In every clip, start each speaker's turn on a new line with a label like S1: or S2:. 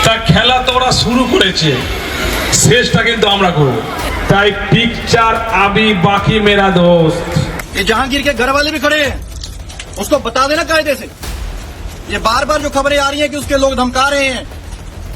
S1: তা খেলা তো ওরা শুরু করেছে, শেষটা কিন্তু আমরা করব। তাই পিকচার আবি বাকি মেরা दोस्त।
S2: ये जहांगीर के घर वाले भी खड़े हैं, उसको बता देना कायदे से। ये बार बार जो खबरें आ रही हैं कि उसके लोग धमका रहे हैं,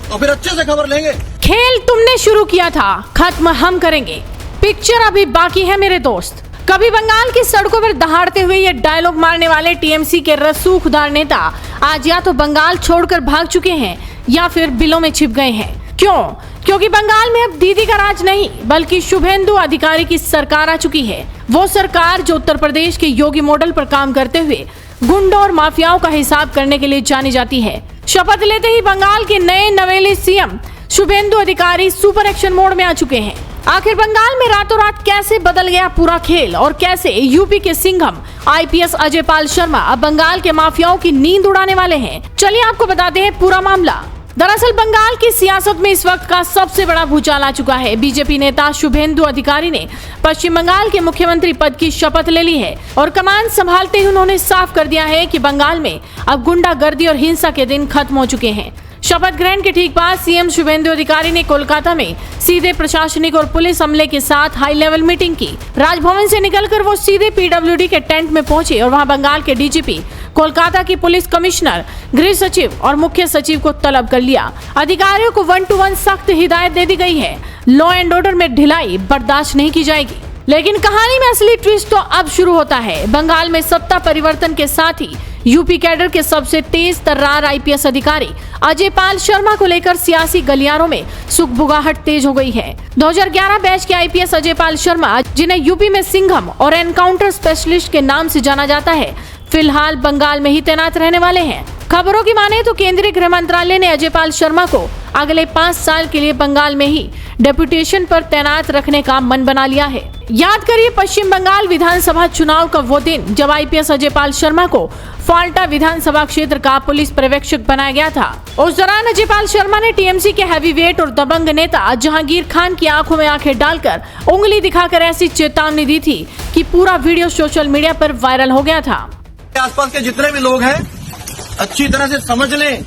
S2: तो फिर अच्छे से खबर लेंगे।
S3: खेल तुमने शुरू किया था, खत्म हम करेंगे, पिक्चर अभी बाकी है मेरे दोस्त। कभी बंगाल की सड़कों पर दहाड़ते हुए ये डायलॉग मारने वाले टीएमसी के रसूखदार नेता आज या तो बंगाल छोड़कर भाग चुके हैं या फिर बिलों में छिप गए हैं। क्यों? क्योंकि बंगाल में अब दीदी का राज नहीं बल्कि शुभेंदु अधिकारी की सरकार आ चुकी है। वो सरकार जो उत्तर प्रदेश के योगी मॉडल पर काम करते हुए गुंडों और माफियाओं का हिसाब करने के लिए जानी जाती है। शपथ लेते ही बंगाल के नए नवेले सीएम शुभेंदु अधिकारी सुपर एक्शन मोड में आ चुके हैं। आखिर बंगाल में रातों रात कैसे बदल गया पूरा खेल और कैसे यूपी के सिंघम आईपीएस अजय पाल शर्मा अब बंगाल के माफियाओं की नींद उड़ाने वाले हैं। चलिए आपको बताते हैं पूरा मामला। दरअसल बंगाल की सियासत में इस वक्त का सबसे बड़ा भूचाल आ चुका है। बीजेपी नेता शुभेंदु अधिकारी ने पश्चिम बंगाल के मुख्यमंत्री पद की शपथ ले ली है और कमान संभालते ही उन्होंने साफ कर दिया है कि बंगाल में अब गुंडागर्दी और हिंसा के दिन खत्म हो चुके हैं। शपथ ग्रहण के ठीक बाद सीएम शुभेंदु अधिकारी ने कोलकाता में सीधे प्रशासनिक और पुलिस अमले के साथ हाई लेवल मीटिंग की। राजभवन से निकलकर वो सीधे पीडब्ल्यूडी के टेंट में पहुंचे और वहां बंगाल के डीजीपी, कोलकाता की पुलिस कमिश्नर, गृह सचिव और मुख्य सचिव को तलब कर लिया। अधिकारियों को 1-to-1 सख्त हिदायत दे दी गई है। लॉ एंड ऑर्डर में ढिलाई बर्दाश्त नहीं की जाएगी। लेकिन कहानी में असली ट्विस्ट तो अब शुरू होता है। बंगाल में सत्ता परिवर्तन के साथ ही यूपी कैडर के सबसे तेज तर्रार आईपीएस अधिकारी अजय पाल शर्मा को लेकर सियासी गलियारों में सुगबुगाहट तेज हो गई है। 2011 बैच के आईपीएस अजय पाल शर्मा, जिन्हें यूपी में सिंघम और एनकाउंटर स्पेशलिस्ट के नाम से जाना जाता है, फिलहाल बंगाल में ही तैनात रहने वाले हैं। खबरों की माने तो केंद्रीय गृह मंत्रालय ने अजय पाल शर्मा को अगले 5 साल के लिए बंगाल में ही डेपुटेशन पर तैनात रखने का मन बना लिया है। याद करिए पश्चिम बंगाल विधानसभा चुनाव का वो दिन जब आईपीएस अजय पाल शर्मा को फाल्टा विधानसभा क्षेत्र का पुलिस पर्यवेक्षक बनाया गया था। उस दौरान अजय पाल शर्मा ने टीएमसी के हैवीवेट और दबंग नेता जहांगीर खान की आंखों में आंखें डालकर उंगली दिखाकर ऐसी चेतावनी दी थी कि पूरा वीडियो सोशल मीडिया पर वायरल हो गया था।
S2: आसपास के जितने भी लोग हैं अच्छी तरह से समझ लें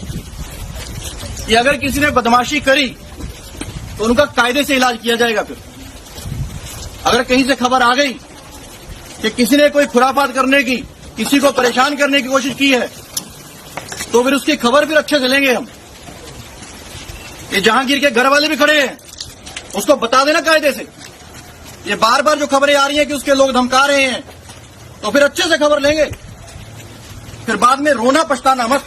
S2: कि अगर किसी ने बदमाशी करी तो उनका कायदे से इलाज किया जाएगा। फिर अगर कहीं से खबर आ गई कि किसी ने कोई खुराफात करने की, किसी को परेशान करने की कोशिश की है, तो फिर उसकी खबर फिर अच्छे से लेंगे हम। ये जहांगीर के घर वाले भी खड़े हैं, उसको बता देना कायदे से। ये बार बार जो खबरें आ रही हैं कि उसके लोग धमका रहे हैं, तो फिर अच्छे से खबर लेंगे, फिर बाद में रोना पछताना मत।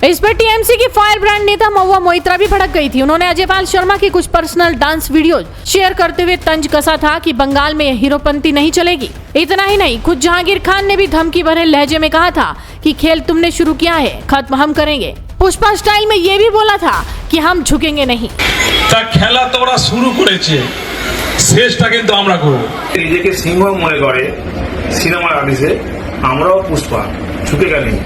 S3: इस पर टीएमसी की फायर ब्रांड नेता महुआ मोइत्रा भी भड़क गई थी। उन्होंने अजय पाल शर्मा की कुछ पर्सनल डांस वीडियोज शेयर करते हुए तंज कसा था कि बंगाल में हीरोपंती नहीं चलेगी। इतना ही नहीं, खुद जहांगीर खान ने भी धमकी भरे लहजे में कहा था कि खेल तुमने शुरू किया है, खत्म हम करेंगे। पुष्पा स्टाइल में ये भी बोला था कि हम झुकेंगे नहीं।
S1: खेला तो ওরা শুরু করেছে, শেষটা কিন্তু আমরা করব।
S4: নিজেকে সিংহ মনে করে সিনেমার আর্টিস্টে, আমরাও পুষ্পা, झुकेगा नहीं।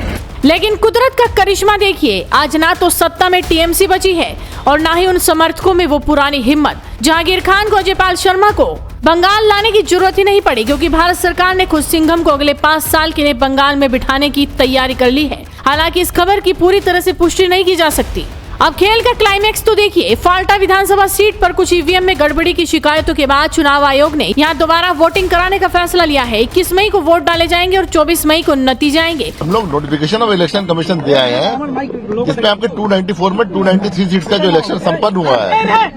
S3: लेकिन कुदरत का करिश्मा देखिए, आज ना तो सत्ता में टीएमसी बची है और ना ही उन समर्थकों में वो पुरानी हिम्मत। जहांगीर खान को अजय पाल शर्मा को बंगाल लाने की जरूरत ही नहीं पड़ी क्योंकि भारत सरकार ने खुद सिंघम को अगले 5 साल के लिए बंगाल में बिठाने की तैयारी कर ली है। हालांकि इस खबर की पूरी तरह से पुष्टि नहीं की जा सकती। अब खेल का क्लाइमैक्स तो देखिए। फाल्टा विधानसभा सीट पर कुछ ईवीएम में गड़बड़ी की शिकायतों के बाद चुनाव आयोग ने यहाँ दोबारा वोटिंग कराने का फैसला लिया है। 21 मई को वोट डाले जाएंगे और 24 मई को नतीजे आएंगे।
S5: हम लोग नोटिफिकेशन ऑफ इलेक्शन कमीशन दे आए हैं, जिसमें आपके 294 में 293 सीट का जो इलेक्शन संपन्न हुआ है।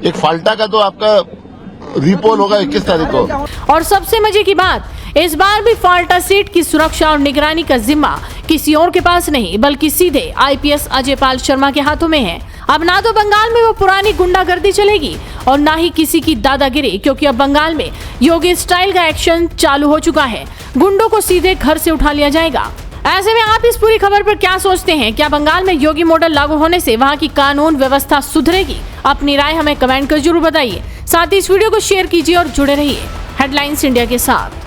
S5: एक फाल्टा का तो आपका रीपोल होगा 21 तारीख को।
S3: और सबसे मजे की बात, इस बार भी फाल्टा सीट की सुरक्षा और निगरानी का जिम्मा किसी और के पास नहीं बल्कि सीधे आईपीएस अजय पाल शर्मा के हाथों में है। अब ना तो बंगाल में वो पुरानी गुंडागर्दी चलेगी और ना ही किसी की दादागिरी, क्योंकि अब बंगाल में योगी स्टाइल का एक्शन चालू हो चुका है। गुंडों को सीधे घर से उठा लिया जाएगा। ऐसे में आप इस पूरी खबर पर क्या सोचते हैं? क्या बंगाल में योगी मॉडल लागू होने से वहां की कानून व्यवस्था सुधरेगी? अपनी राय हमें कमेंट कर जरूर बताइए। साथ ही इस वीडियो को शेयर कीजिए और जुड़े रहिए हेडलाइंस इंडिया के साथ।